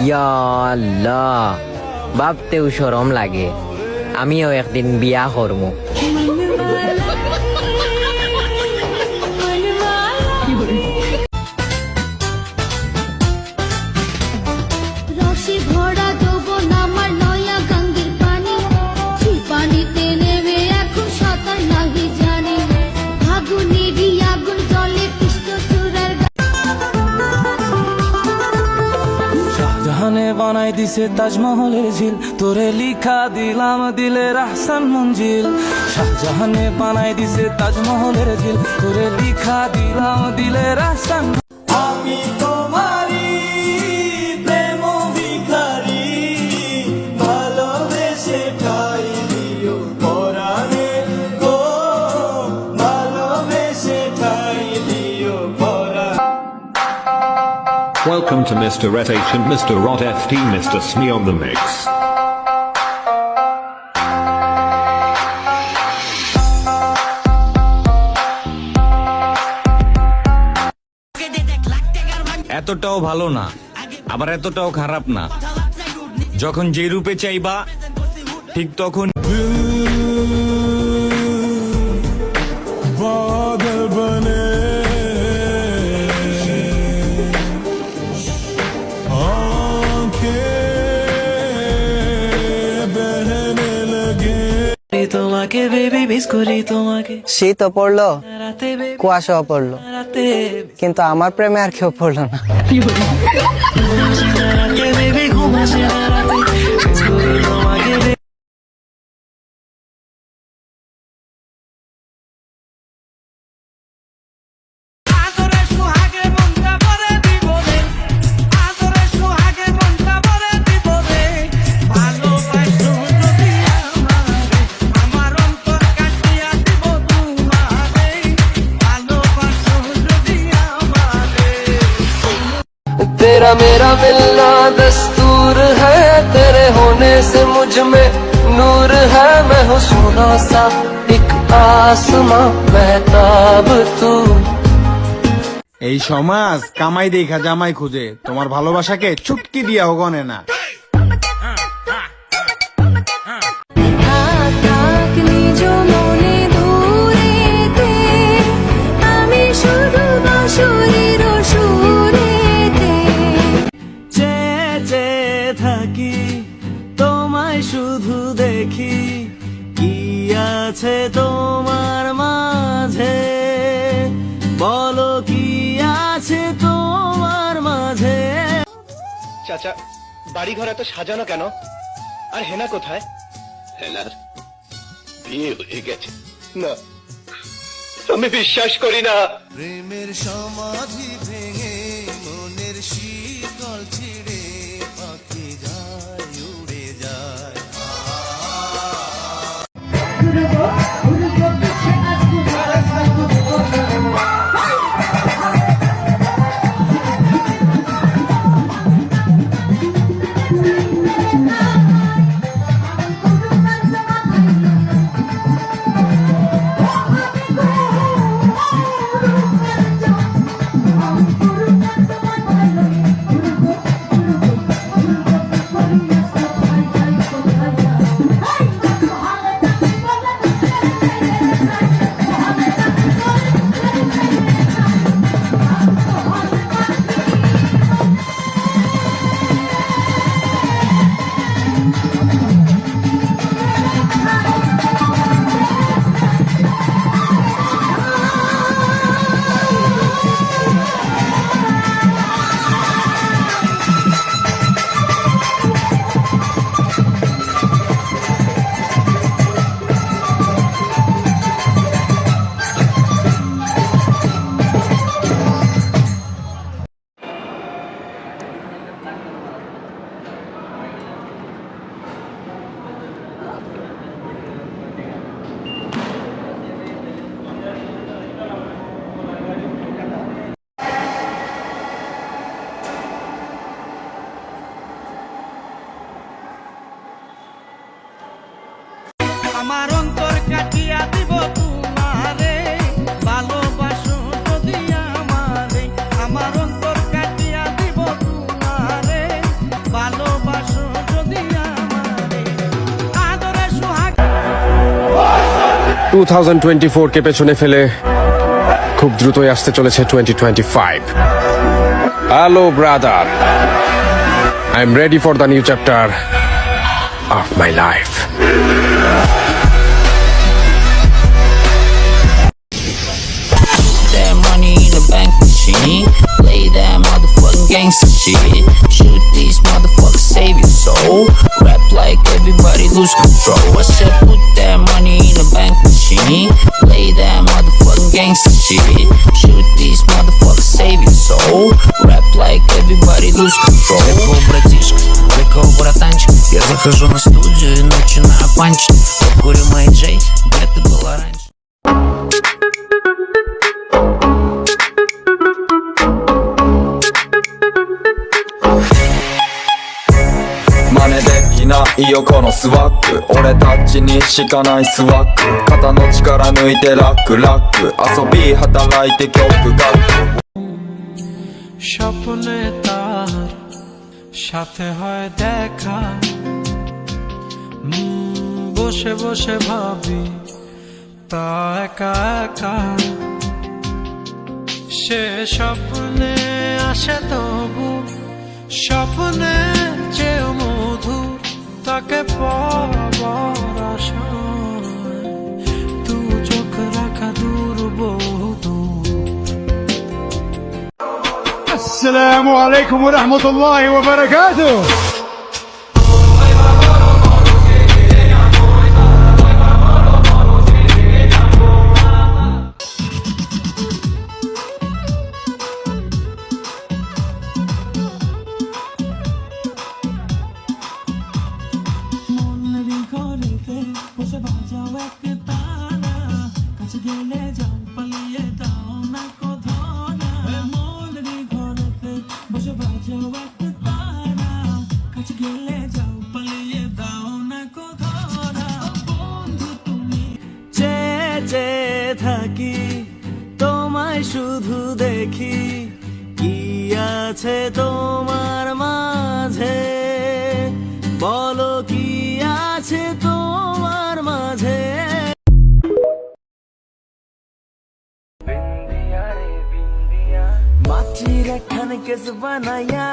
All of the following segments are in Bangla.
ইয়া আল্লাহ, ভাবতেও শরম লাগে। আমিও একদিন বিয়া করবো। রসে ভরা যৌবন আমার নয়া গঙ্গের পানি, সেই পানিতে নেমে এখন সাঁতার নাহি জানি। আগুনেরই আগুন জলে কৃষ্ণ চূড়ার শাহজাহানে বানাই দিছে তাজমহলের ঝিল, তোরে লিখা দিলাম দিলের আহসান মঞ্জিল। শাহজাহানে বানাই দিছে তাজমহলের ঝিল, তোরে লিখা দিলাম দিলের আহসান। আমি তোমারি প্রেম ভিখারি, ভালোবেসে ঠাই দিও পরাণে গো, ভালোবেসে ঠাই দিও পরাণে। Welcome to Mr. Ret H and Mr. Rot FT, Mr. Smee on the mix. এতটাও ভালো না, আবার এতটাও খারাপ না। যখন যে রূপে চাইবা ঠিক তখন बादल बने आंखें बहने लगे, তোমাকে বেবি মিস করি তোমাকে। শীত তো পড়লো, রাতে বেবি কুয়াশাও পড়লো, রাতে কিন্তু আমার প্রেমে আর কেউ পড়লো না। রাতে বেবি ঘুমাসে না রাতে মিস করি তোমাকে। तेरा मेरा मिलना दस्तूर है, तेरे होने से मुझ में नूर है। मैं हूँ सोना सा एक आसमां, महताब तू। এই সমাজ কামাই দেখা জামাই খুঁজে, তোমার ভালোবাসাকে চুটকি দিয়া গনে না। থাকি তোমায় শুধু দেখি, কি আছে তোমার মাঝে, বলো কি আছে তোমার মাঝে। চাচা, বাড়ি ঘর এত সাজানো কেন? আর হেনা কোথায়? হেনার বিয়ে হয়ে গেছে। না, আমি বিশ্বাস করি না। প্রেমের সমাধি ভেঙে মনের শীতল ছিড়ে পাখি যায় উড়ে যায়। আমার অন্তর কাটিয়া দিব তোমারে, ভালোবাসো যদি আমারে। আমার অন্তর কাটিয়া দিব তোমারে, 2024 কে পেছনে ফেলে খুব দ্রুতই আসতে চলেছে 2025। Hello brother, I am ready for the new chapter of my life. That money in the bank machine. Play that motherfucking gangster shit. Shoot these motherfuckers, save your soul. Rap like everybody lose control. I said put that money in the bank machine. Play that motherfucking gangster shit. Shoot these motherfuckers, save your soul. Rap like everybody lose control. Прикол, братишка, прикол, братанчик. Я захожу на студию и начинаю панчить. Курю Мэй Джей, где ты была раньше?真似できないよこのスワッグ、俺たちにしかないスワッグ、肩の力抜いてラックラック、遊び働いて曲書くস্বপ্নে তার সাথে হয় দেখা, বসে বসে ভাবি তা একা একা, সে স্বপ্নে আসে তবু স্বপ্নে চেয়েও মধুর, তাকে পাবার আশায় তু চোখ রাখা দূর বহু দূর। السلام عليكم ورحمة الله وبركاته. থাকি তোমায় শুধু দেখি, কি আছে তোমার মাঝে, বলো কি আছে তোমার মাঝে। মাটির একখানে কেস বানাইয়া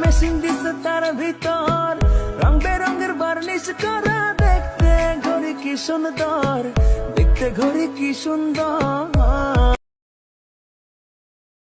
মেশিন দিছে তার ভিতর, রং বেরঙের বার্নিশ করা, দেখতে ঘড়ি কি সুন্দর, দেখতে ঘড়ি কি সুন্দর।